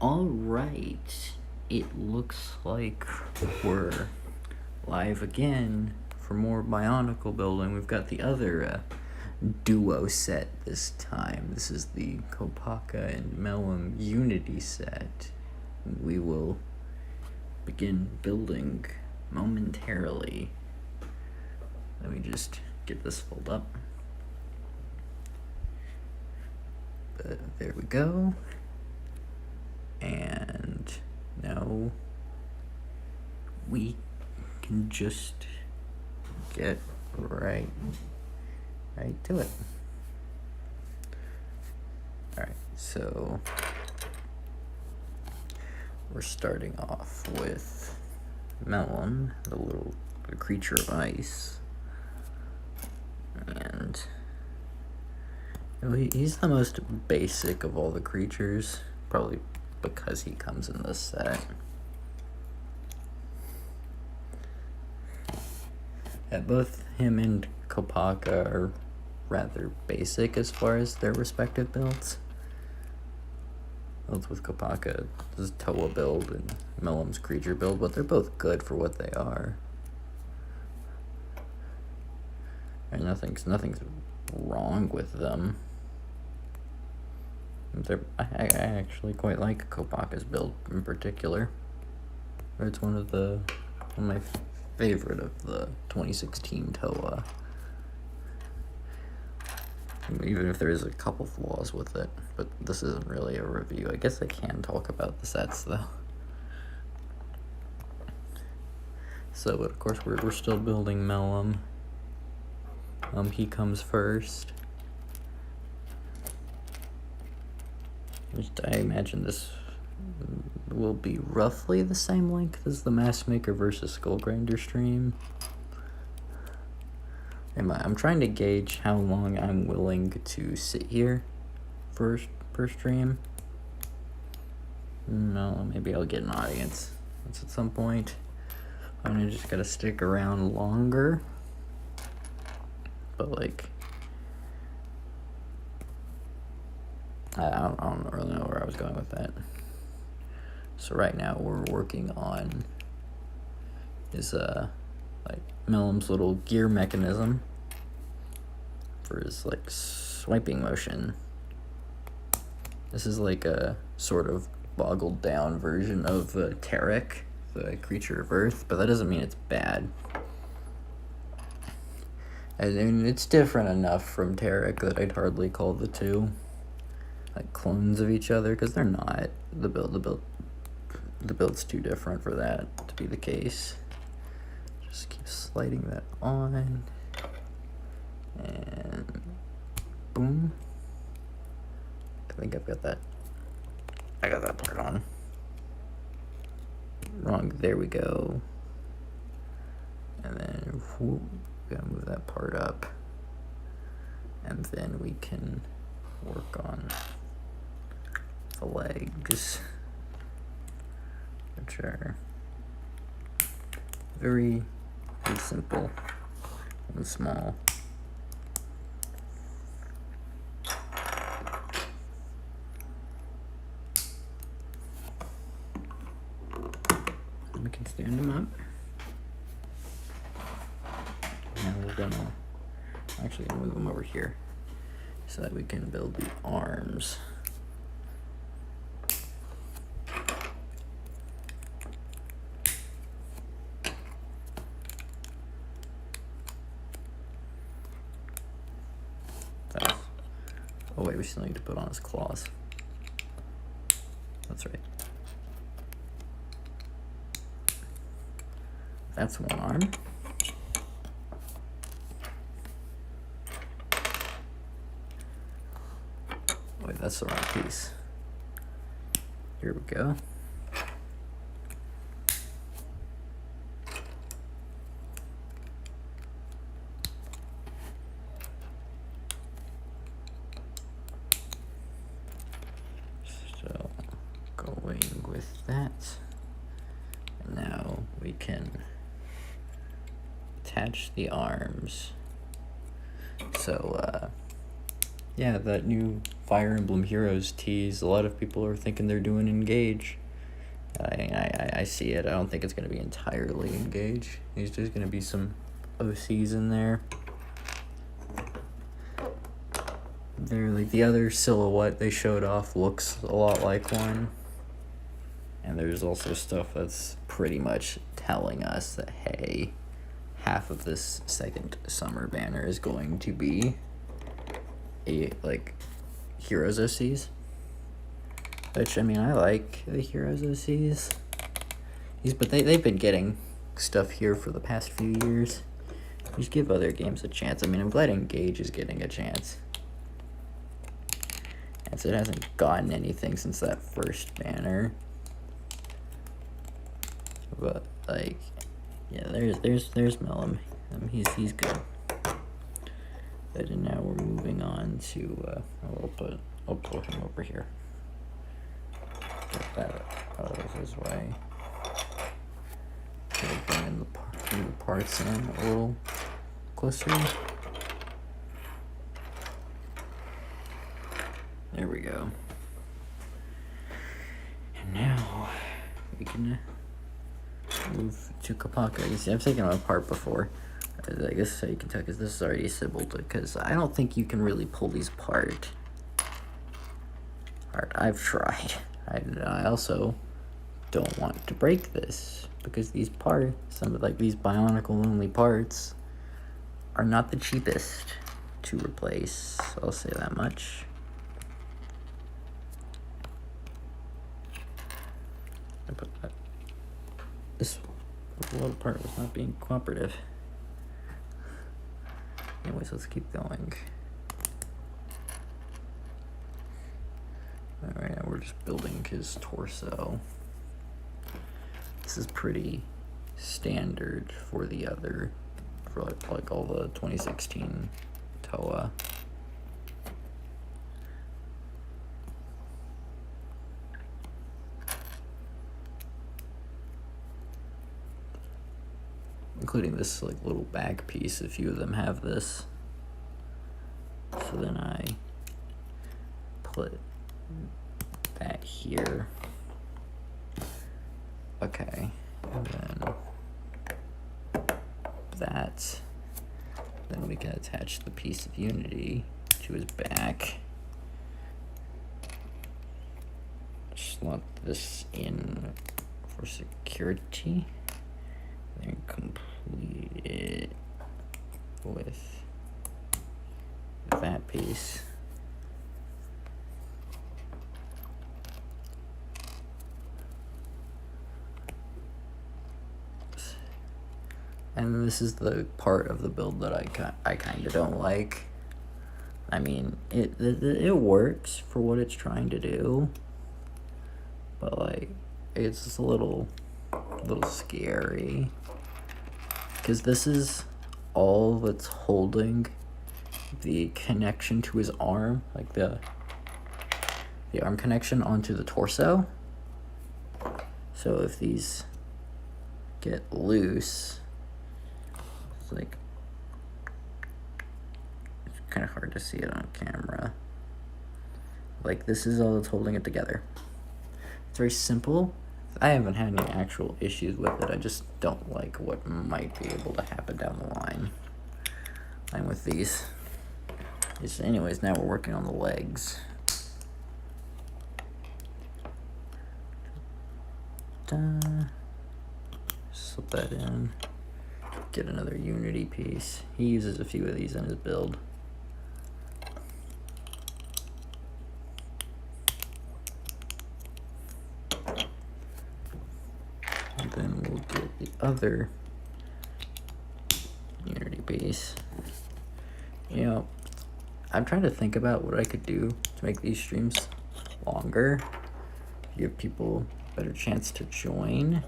Alright, it looks like we're live again for more Bionicle building. We've got the other duo set this time. This is the Kopaka and Mellum Unity set. We will begin building momentarily. Let me just get this filled up. There we go. And now we can just get right to it. Alright, so we're starting off with Mellum, the creature of ice. And he's the most basic of all the creatures, probably because he comes in this set. Yeah, both him and Kopaka are rather basic as far as their respective builds. Both with Kopaka, this is Toa build and Mellum's creature build, but they're both good for what they are. And nothing's wrong with them. I actually quite like Kopaka's build in particular. It's one of my favorite of the 2016 Toa. Even if there is a couple flaws with it, but this isn't really a review. I guess I can talk about the sets though. So, but of course we're still building Mellum. He comes first. I imagine this will be roughly the same length as the Maskmaker versus Skullgrinder stream. I'm trying to gauge how long I'm willing to sit here per stream. No, maybe I'll get an audience. That's at some point. I'm just gotta stick around longer. But like, I don't really know where I was going with that. So right now we're working on his like Mellum's little gear mechanism for his like swiping motion. This is like a sort of boggled down version of Tarek, the creature of Earth, but that doesn't mean it's bad. I mean, it's different enough from Tarek that I'd hardly call the two like clones of each other, because they're not. The build's too different for that to be the case. Just keep sliding that on, and boom. I think I got that part on. Wrong. There we go. And then whoop, gotta move that part up, and then we can work on the legs, which are very simple and small. We can stand them up. Now we're gonna actually move them over here so that we can build the arms. Oh wait, we still need to put on his claws. That's right. That's one arm. Wait, that's the wrong piece. Here we go. So, going with that. And now we can attach the arms. So, Yeah, that new Fire Emblem Heroes tease, a lot of people are thinking they're doing Engage. I see it. I don't think it's going to be entirely Engage. There's just going to be some OCs in there. They're like the other silhouette they showed off looks a lot like one. And there's also stuff that's pretty much telling us that, hey, half of this second summer banner is going to be like Heroes OCs. Which, I mean, I like the Heroes OCs. But they've been getting stuff here for the past few years. Just give other games a chance. I mean, I'm glad Engage is getting a chance. And so it hasn't gotten anything since that first banner. But, like, yeah, there's Mellum. He's good. But now we're moving on to, I'll put him over here. Get that out of his way. Bring the parts in a little closer. There we go. And now we can move to Kapaka. You see, I've taken them apart before. I guess so you can tell, because this is already assembled, because I don't think you can really pull these apart. I've tried. I also don't want to break this, because these parts, some of like these Bionicle only parts, are not the cheapest to replace. I'll say that much. This little part was not being cooperative. Anyways, let's keep going. Alright, now we're just building his torso. This is pretty standard for the other, for like all the 2016 TOA. Including this like little bag piece, a few of them have this. So then I put that here. Okay, and then that. Then we can attach the piece of Unity to his back. Slot this in for security. Then complete it with that piece. And this is the part of the build that I kind of don't like. I mean, it works for what it's trying to do, but like it's just a little scary, because this is all that's holding the connection to his arm, like the arm connection onto the torso. So if these get loose, it's like, it's kind of hard to see it on camera. Like, this is all that's holding it together. It's very simple. I haven't had any actual issues with it. I just don't like what might be able to happen down the line. I'm with these. Anyways, now we're working on the legs. Slip that in. Get another Unity piece. He uses a few of these in his build. And then we'll get the other Unity piece. You know, I'm trying to think about what I could do to make these streams longer, give people a better chance to join.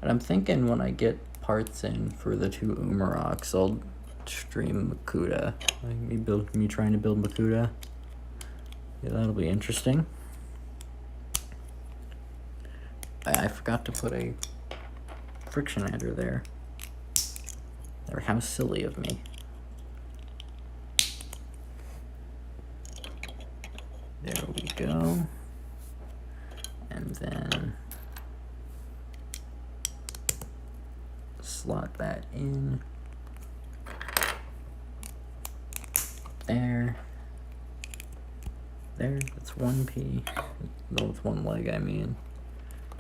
And I'm thinking when I get parts in for the 2 Umaroks, I'll stream Makuta. Like me trying to build Makuta. Yeah, that'll be interesting. I forgot to put a friction header there. Or how silly of me. And then slot that in there. There, that's one P. No, with one leg, I mean.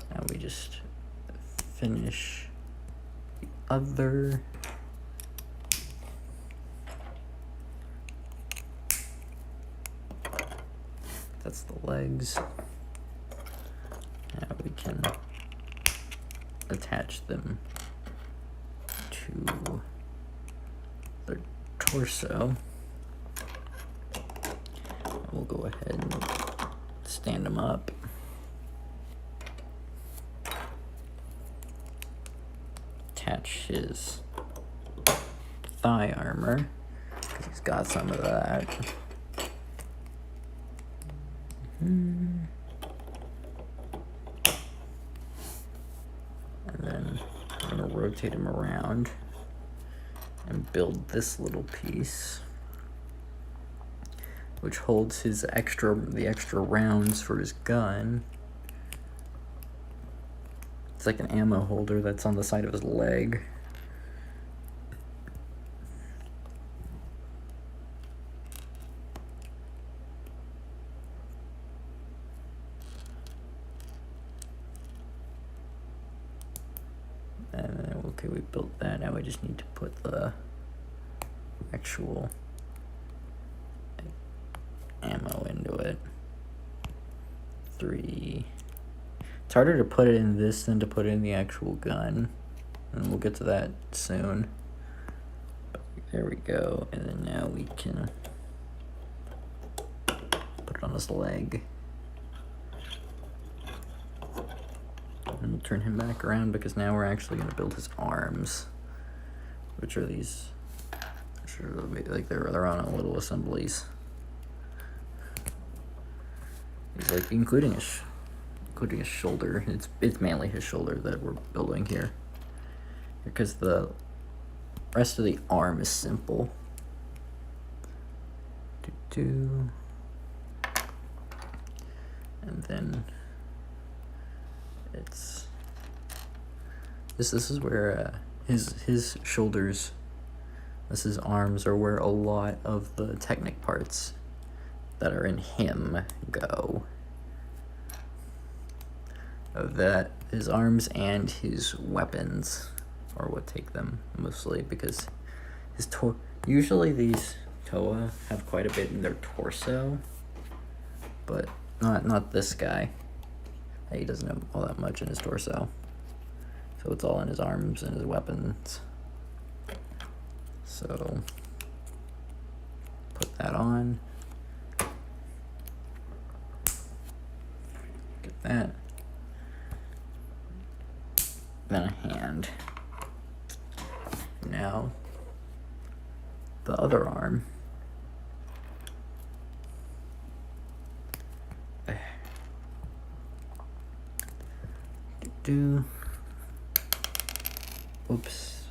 Now we just finish the other. That's the legs. Now we can attach them to their torso. We'll go ahead and stand them up. Attach his thigh armor, because he's got some of that. And then I'm going to rotate him around and build this little piece, which holds the extra rounds for his gun. It's like an ammo holder that's on the side of his leg. And okay, we built that. Now we just need to put the actual ammo into it. 3. It's harder to put it in this than to put it in the actual gun, and we'll get to that soon. But there we go, and then now we can put it on his leg. And we'll turn him back around, because now we're actually going to build his arms, which are these, like they're their own little assemblies. He's like including his shoulder. It's mainly his shoulder that we're building here, because the rest of the arm is simple. And then it's this is where his shoulders, his arms are where a lot of the Technic parts that are in him go. That his arms and his weapons are what take them mostly, because his usually these Toa have quite a bit in their torso, but not this guy. He doesn't have all that much in his torso, so it's all in his arms and his weapons. So put that on. Get that. Then a hand. Now the other arm. Oops.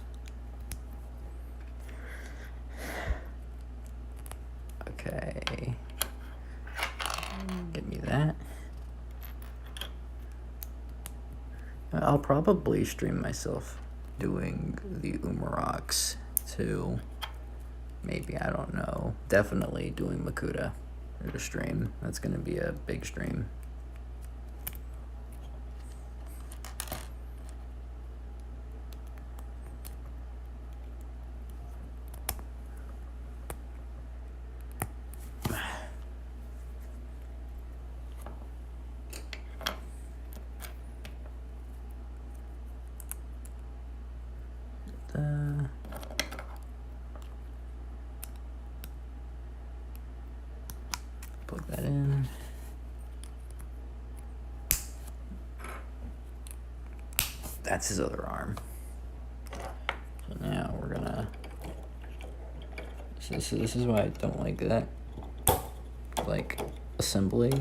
Okay. Give me that. I'll probably stream myself doing the Umaroks too. Maybe, I don't know. Definitely doing Makuta at a stream. That's gonna be a big stream. Plug that in. That's his other arm. So now we're gonna. So this is why I don't like that. Like assembly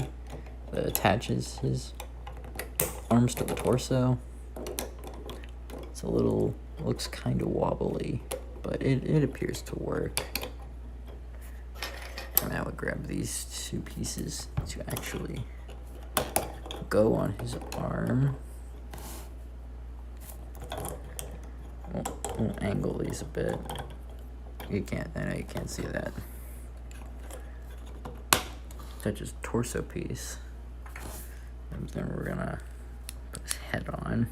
that attaches his arms to the torso. It's a little, looks kind of wobbly, but it appears to work. And I would grab these two pieces to actually go on his arm. We'll angle these a bit. You can't, I know you can't see that. Touch his torso piece. And then we're gonna put his head on.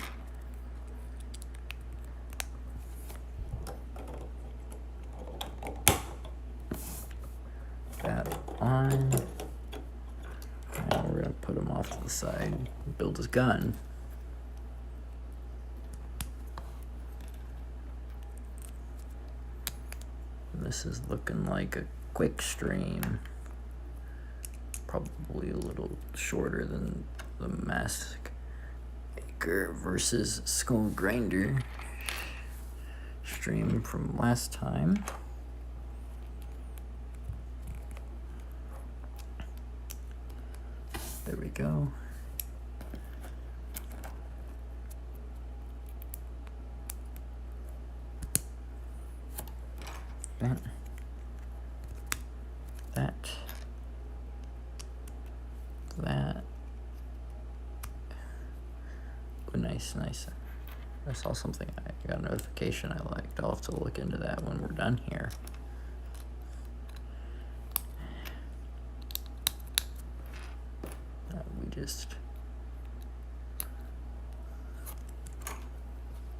That on. And we're gonna put him off to the side and build his gun. This is looking like a quick stream. Probably a little shorter than the Mask Maker versus Skull Grinder stream from last time. There we go. That. Oh, nice. I saw something. I got a notification I liked. I'll have to look into that when we're done here.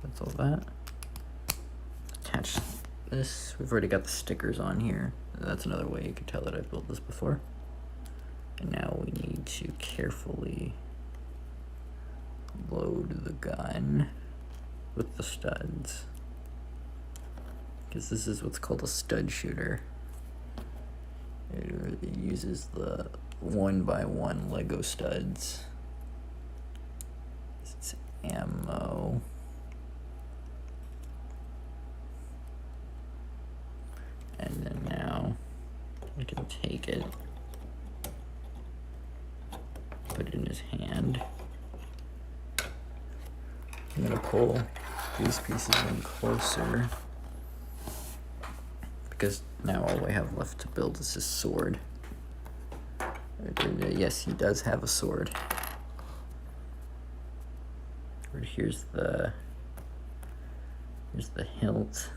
That's all that. Attach this. We've already got the stickers on here. That's another way you could tell that I built this before. And now we need to carefully load the gun with the studs, because this is what's called a stud shooter. It uses the 1x1 Lego studs. It's ammo. And then now we can take it, put it in his hand. I'm gonna pull these pieces in closer, because now all we have left to build is his sword. Yes, he does have a sword. Here's the hilt.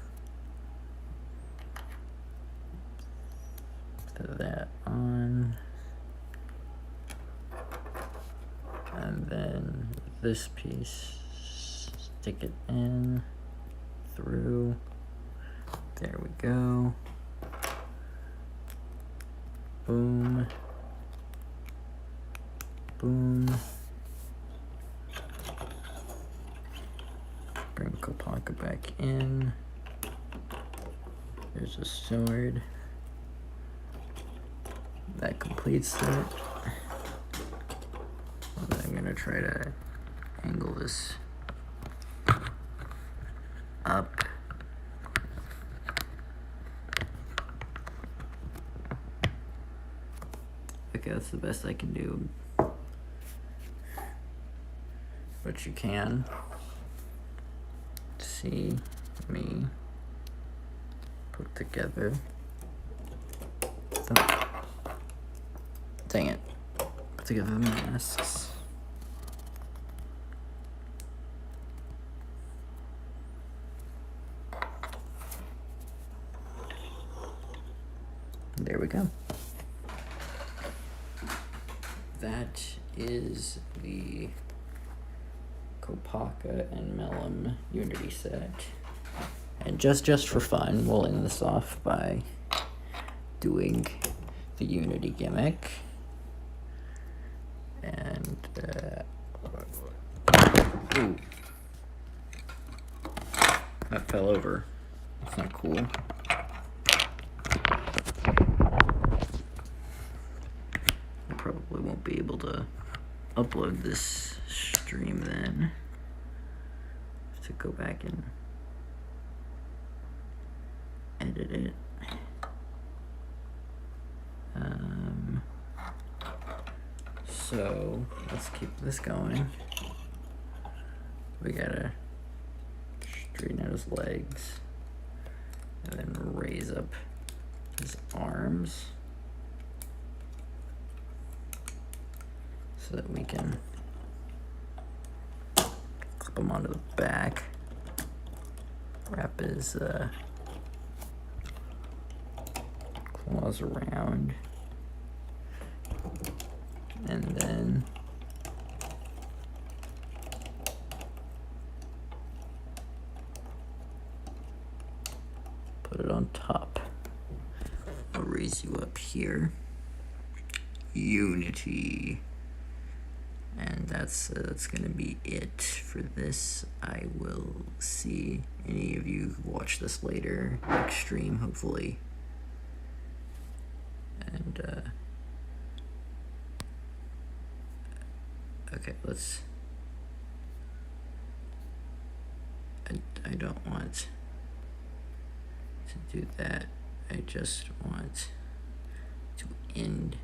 Put that on. And then this piece, stick it in, through. There we go. Boom. Boom. Bring Kopaka back in. There's a sword. That completes it. I'm gonna try to angle this up. Okay, that's the best I can do. But you can see me put together. Oh. Dang it. Put together the masks. There we go. That is the Kopaka and Mellum Unity set. And just for fun, we'll end this off by doing the Unity gimmick. And, ooh. That fell over. That's not cool. I probably won't be able to upload this stream then. To go back and edit it. So let's keep this going. We gotta straighten out his legs and then raise up his arms so that we can slap him onto the back. Wrap his claws around. And then put it on top. I'll raise you up here. Unity. And that's gonna be it for this. I will see any of you who watch this later, next stream, hopefully. And okay, let's. I don't want to do that. I just want to end